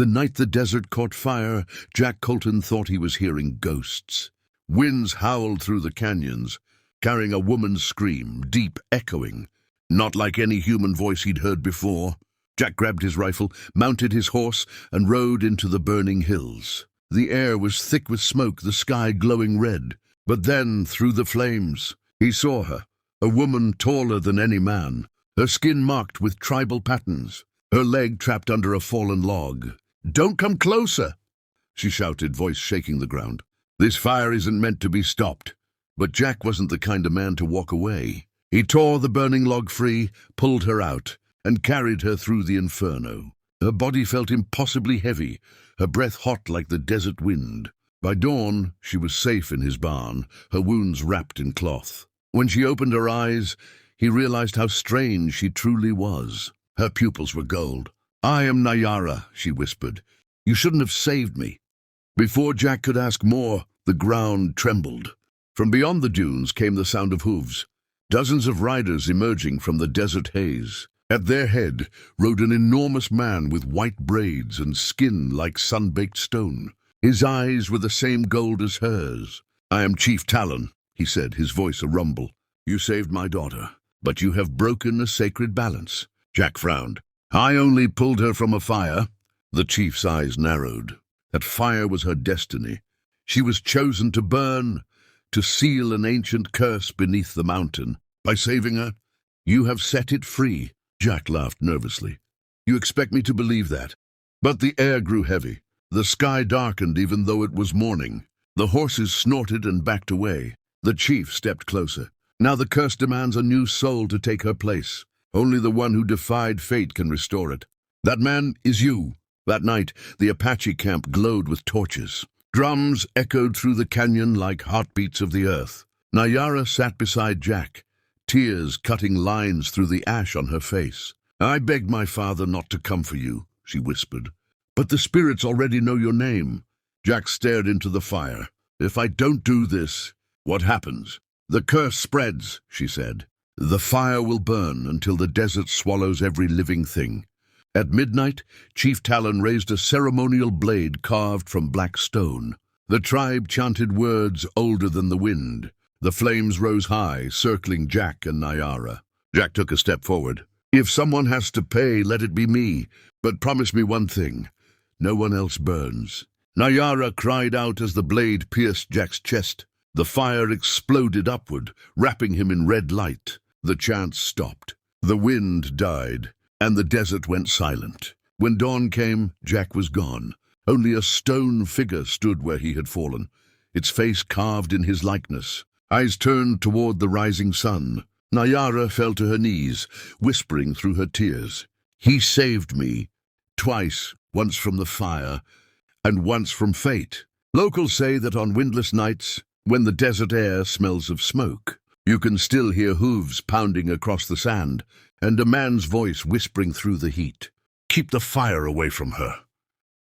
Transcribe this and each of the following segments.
The night the desert caught fire, Jack Colton thought he was hearing ghosts. Winds howled through the canyons, carrying a woman's scream, deep, echoing, not like any human voice he'd heard before. Jack grabbed his rifle, mounted his horse, and rode into the burning hills. The air was thick with smoke, the sky glowing red. But then, through the flames, he saw her, a woman taller than any man, her skin marked with tribal patterns, her leg trapped under a fallen log. "Don't come closer!" she shouted, voice shaking the ground. "This fire isn't meant to be stopped." But Jack wasn't the kind of man to walk away. He tore the burning log free, pulled her out, and carried her through the inferno. Her body felt impossibly heavy, her breath hot like the desert wind. By dawn, she was safe in his barn, her wounds wrapped in cloth. When she opened her eyes, he realized how strange she truly was. Her pupils were gold. "I am Nayara," she whispered. "You shouldn't have saved me." Before Jack could ask more, the ground trembled. From beyond the dunes came the sound of hooves, dozens of riders emerging from the desert haze. At their head rode an enormous man with white braids and skin like sun-baked stone. His eyes were the same gold as hers. "I am Chief Talon," he said, his voice a rumble. "You saved my daughter, but you have broken a sacred balance." Jack frowned. "I only pulled her from a fire." The chief's eyes narrowed. That fire was her destiny. She was chosen to burn, to seal an ancient curse beneath the mountain. By saving her, you have set it free. Jack laughed nervously. "You expect me to believe that?" But the air grew heavy. The sky darkened even though it was morning. The horses snorted and backed away. The chief stepped closer. "Now the curse demands a new soul to take her place. Only the one who defied fate can restore it. That man is you." That night, the Apache camp glowed with torches. Drums echoed through the canyon like heartbeats of the earth. Nayara sat beside Jack, tears cutting lines through the ash on her face. "I begged my father not to come for you," she whispered. "But the spirits already know your name." Jack stared into the fire. "If I don't do this, what happens?" "The curse spreads," she said. "The fire will burn until the desert swallows every living thing." At midnight, Chief Talon raised a ceremonial blade carved from black stone. The tribe chanted words older than the wind. The flames rose high, circling Jack and Nayara. Jack took a step forward. "If someone has to pay, let it be me. But promise me one thing. No one else burns." Nayara cried out as the blade pierced Jack's chest. The fire exploded upward, wrapping him in red light. The chant stopped. The wind died, and the desert went silent. When dawn came, Jack was gone. Only a stone figure stood where he had fallen, its face carved in his likeness, eyes turned toward the rising sun. Nayara fell to her knees, whispering through her tears. "He saved me, twice, once from the fire, and once from fate." Locals say that on windless nights, when the desert air smells of smoke, you can still hear hooves pounding across the sand, and a man's voice whispering through the heat. "Keep the fire away from her."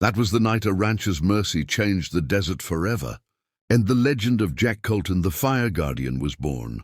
That was the night a rancher's mercy changed the desert forever, and the legend of Jack Colton, the Fire Guardian, was born.